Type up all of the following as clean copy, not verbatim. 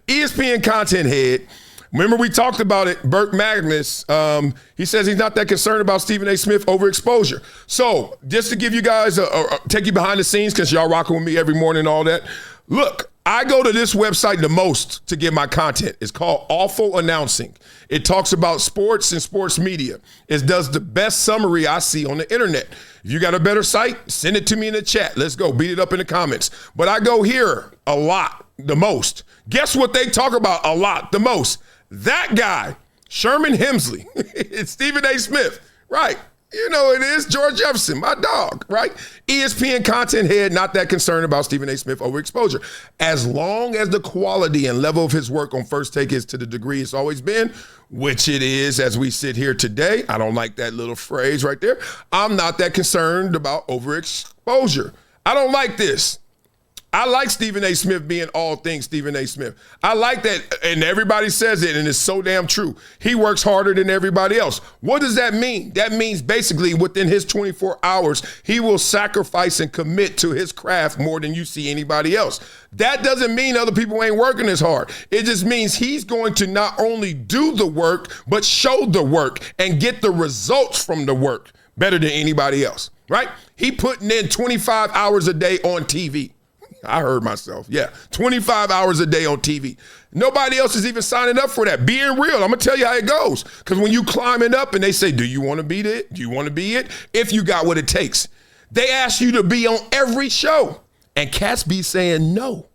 ESPN content head. Remember we talked about it, Burke Magnus. He says he's not that concerned about Stephen A. Smith overexposure. So just to give you guys, take you behind the scenes, because y'all rocking with me every morning and all that. Look, I go to this website the most to get my content. It's called Awful Announcing. It talks about sports and sports media. It does the best summary I see on the internet. If you got a better site, send it to me in the chat. Let's go. Beat it up in the comments. But I go here a lot, the most. Guess what they talk about a lot, the most? That guy, Sherman Hemsley. It's Stephen A. Smith, right? You know it is. George Jefferson, my dog, right? ESPN content head, not that concerned about Stephen A. Smith overexposure. As long as the quality and level of his work on First Take is to the degree it's always been, which it is as we sit here today. I don't like that little phrase right there. I'm not that concerned about overexposure. I don't like this. I like Stephen A. Smith being all things Stephen A. Smith. I like that, and everybody says it, and it's so damn true. He works harder than everybody else. What does that mean? That means basically within his 24 hours, he will sacrifice and commit to his craft more than you see anybody else. That doesn't mean other people ain't working as hard. It just means he's going to not only do the work, but show the work and get the results from the work better than anybody else, right? He putting in 25 hours a day on TV. I heard myself. Yeah, 25 hours a day on TV. Nobody else is even signing up for that. Being real, I'm going to tell you how it goes. Because when you climbing up and they say, do you want to be it? Do you want to be it? If you got what it takes. They ask you to be on every show. And cats be saying no.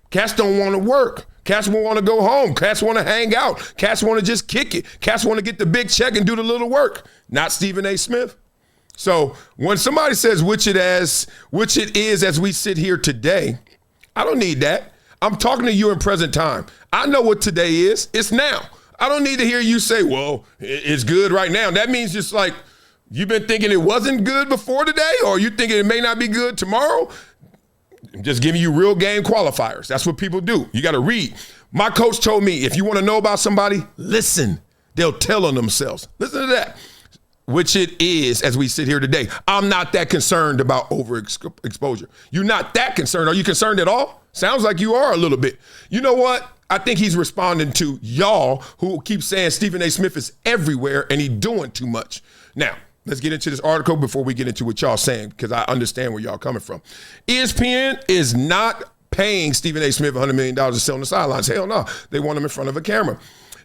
Cats don't want to work. Cats want to go home. Cats want to hang out. Cats want to just kick it. Cats want to get the big check and do the little work. Not Stephen A. Smith. So when somebody says which it is as we sit here today, I don't need that. I'm talking to you in present time. I know what today is. It's now. I don't need to hear you say, well, it's good right now. That means just like you've been thinking it wasn't good before today, or you thinking it may not be good tomorrow. I'm just giving you real game qualifiers. That's what people do. You got to read. My coach told me, if you want to know about somebody, listen. They'll tell on themselves. Listen to that. Which it is as we sit here today. I'm not that concerned about overexposure. You're not that concerned. Are you concerned at all? Sounds like you are a little bit. You know what? I think he's responding to y'all who keep saying Stephen A. Smith is everywhere and he's doing too much. Now, let's get into this article before we get into what y'all saying, because I understand where y'all coming from. ESPN is not paying Stephen A. Smith $100 million to sit on the sidelines. Hell no. They want him in front of a camera.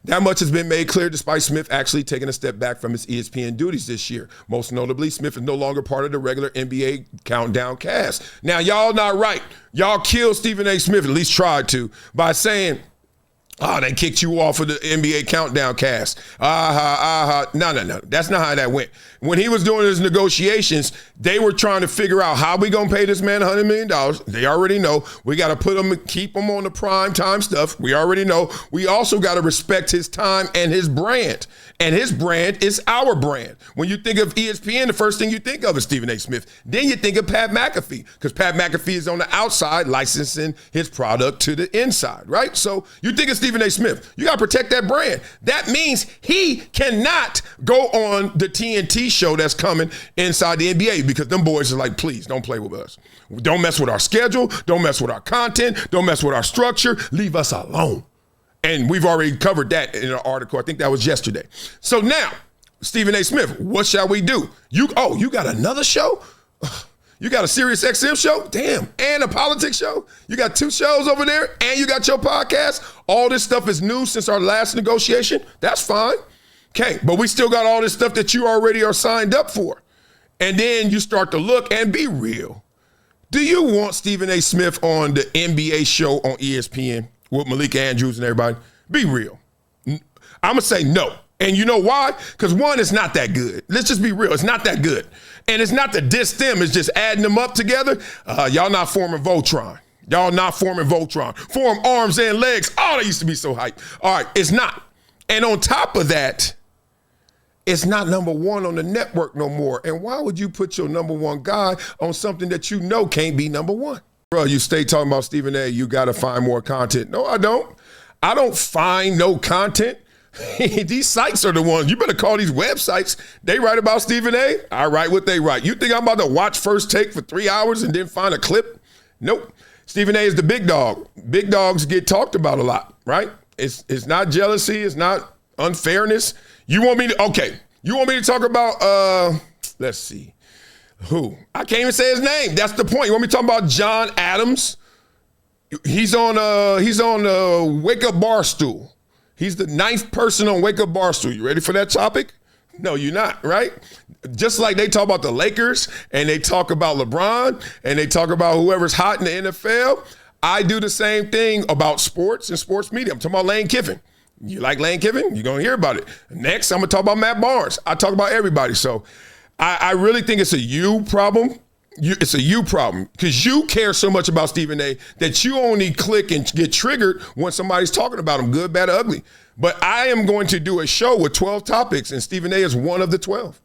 That much has been made clear despite Smith actually taking a step back from his ESPN duties this year. Most notably, Smith is no longer part of the regular NBA Countdown cast. Now, y'all not right. Y'all killed Stephen A. Smith, at least tried to, by saying, they kicked you off of the NBA Countdown cast. No. That's not how that went. When he was doing his negotiations, they were trying to figure out how we going to pay this man $100 million. They already know. We got to put him, keep him on the prime time stuff. We already know. We also got to respect his time and his brand. And his brand is our brand. When you think of ESPN, the first thing you think of is Stephen A. Smith. Then you think of Pat McAfee, because Pat McAfee is on the outside licensing his product to the inside, right? So you think of Stephen A. Smith. You got to protect that brand. That means he cannot go on the TNT show that's coming inside the NBA, because them boys are like, please don't play with us. Don't mess with our schedule. Don't mess with our content. Don't mess with our structure. Leave us alone. And we've already covered that in an article. I think that was yesterday. So now, Stephen A. Smith, what shall we do? You got another show? You got a Sirius XM show? Damn. And a politics show? You got 2 shows over there, and you got your podcast? All this stuff is new since our last negotiation? That's fine. Okay, but we still got all this stuff that you already are signed up for. And then you start to look and be real. Do you want Stephen A. Smith on the NBA show on ESPN with Malika Andrews and everybody? Be real. I'm going to say no. And you know why? Because one, it's not that good. Let's just be real. It's not that good. And it's not to diss them. It's just adding them up together. Y'all not forming Voltron. Y'all not forming Voltron. Form arms and legs. Oh, they used to be so hype. All right, it's not. And on top of that, it's not number one on the network no more. And why would you put your number one guy on something that you know can't be number one? Bro, you stay talking about Stephen A. You got to find more content. No, I don't. I don't find no content. These sites are the ones. You better call these websites. They write about Stephen A. I write what they write. You think I'm about to watch First Take for 3 hours and then find a clip? Nope. Stephen A is the big dog. Big dogs get talked about a lot, right? It's not jealousy. It's not unfairness. You want me to talk about, let's see, who? I can't even say his name. That's the point. You want me to talk about John Adams? He's on Wake Up Barstool. He's the 9th person on Wake Up Barstool. You ready for that topic? No, you're not, right? Just like they talk about the Lakers and they talk about LeBron and they talk about whoever's hot in the NFL, I do the same thing about sports and sports media. I'm talking about Lane Kiffin. You like Lane Kiffin? You're going to hear about it. Next, I'm going to talk about Matt Barnes. I talk about everybody. So I really think it's a you problem. It's a you problem because you care so much about Stephen A that you only click and get triggered when somebody's talking about him, good, bad, or ugly. But I am going to do a show with 12 topics, and Stephen A is one of the 12.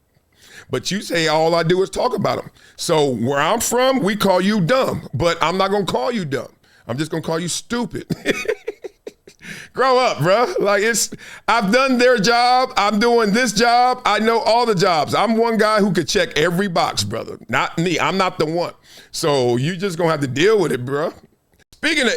But you say all I do is talk about him. So where I'm from, we call you dumb, but I'm not going to call you dumb. I'm just going to call you stupid. Grow up, bro. Like I've done their job. I'm doing this job. I know all the jobs. I'm one guy who could check every box, brother. Not me. I'm not the one. So you just gonna have to deal with it, bro. Speaking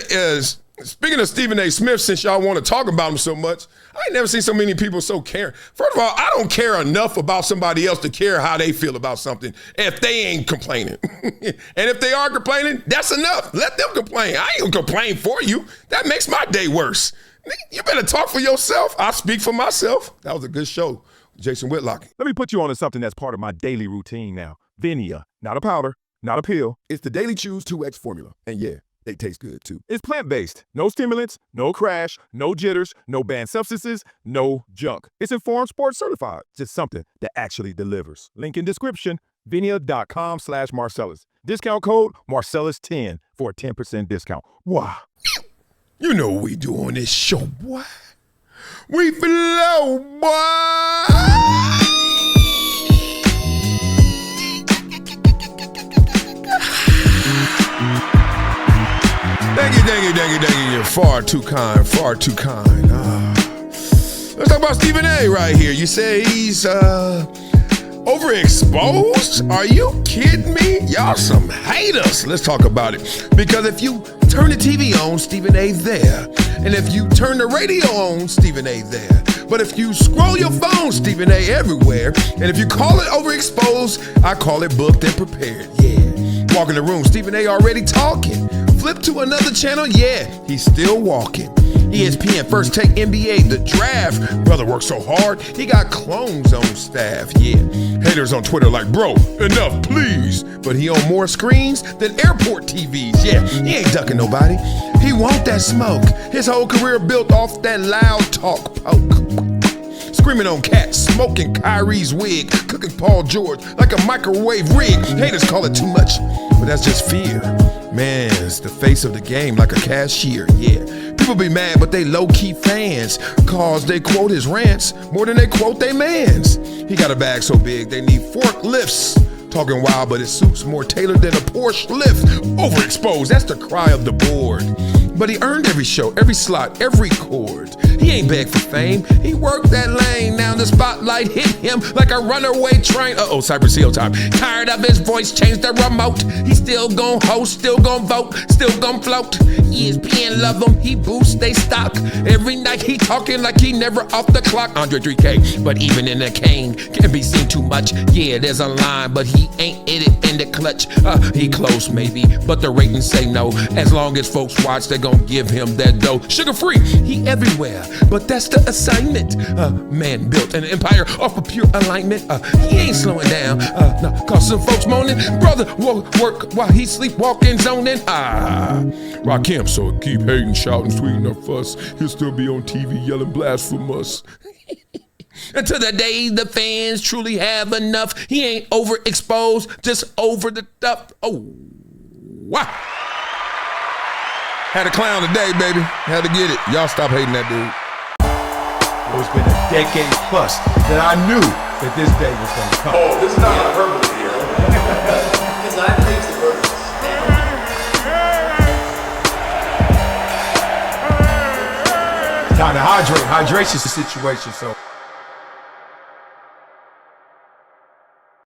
of Stephen A. Smith, since y'all want to talk about him so much, I ain't never seen so many people so caring. First of all, I don't care enough about somebody else to care how they feel about something if they ain't complaining. And if they are complaining, that's enough. Let them complain. I ain't gonna complain for you. That makes my day worse. You better talk for yourself. I speak for myself. That was a good show, Jason Whitlock. Let me put you onto something that's part of my daily routine now. VINIA, not a powder, not a pill. It's the Daily Chews 2X formula. And yeah, they taste good too. It's plant-based. No stimulants, no crash, no jitters, no banned substances, no junk. It's Informed Sports certified. Just something that actually delivers. Link in description, vinia.com/Marcellus. Discount code Marcellus10 for a 10% discount. Wow. You know what we do on this show, boy. We flow, boy. Thank you. You're far too kind, far too kind. Let's talk about Stephen A right here. You say he's overexposed? Are you kidding me? Y'all some haters. Let's talk about it. Because if you turn the TV on, Stephen A there. And if you turn the radio on, Stephen A there. But if you scroll your phone, Stephen A everywhere. And if you call it overexposed, I call it booked and prepared. Yeah. Walk in the room, Stephen A already talking. Flip to another channel, yeah, he's still walking. ESPN, First Take, NBA, the draft. Brother worked so hard, he got clones on staff, yeah. Haters on Twitter like, bro, enough, please. But he on more screens than airport TVs, yeah. He ain't ducking nobody. He want that smoke. His whole career built off that loud talk poke. Screaming on cats, smoking Kyrie's wig, cooking Paul George like a microwave rig. Haters call it too much, but that's just fear. Man's the face of the game like a cashier, yeah. People be mad, but they low-key fans, cause they quote his rants more than they quote they mans. He got a bag so big, they need forklifts. Talking wild, but his suit's more tailored than a Porsche lift. Overexposed, that's the cry of the board. But he earned every show, every slot, every chord. He ain't begged for fame, he worked that lane. Now the spotlight hit him like a runaway train. Cypress Hill time. Tired of his voice, changed the remote. He still gon' host, still gon' vote, still gon' float. ESPN love him, he boosts they stock. Every night he talking like he never off the clock. Andre 3K, but even in a cane, can be seen too much. Yeah, there's a line, but he ain't in it in the clutch. He close maybe, but the ratings say no. As long as folks watch, they gon' give him that dough. Sugar free, he everywhere, but that's the assignment. Man built an empire off of pure alignment. He ain't slowing down. Nah, cause some folks moaning, brother work while he sleepwalking, zoning. Rock him, so keep hating, shouting, tweeting or fuss. He'll still be on TV yelling blasphemous. Until the day the fans truly have enough. He ain't overexposed, just over the top. Oh, wow. Had a clown today, baby. Had to get it. Y'all stop hating that dude. It's been a decade plus that I knew that this day was going to come. Oh, this is not hyperbole here. Because I think the birds. Time to hydrate. Hydration's the situation, so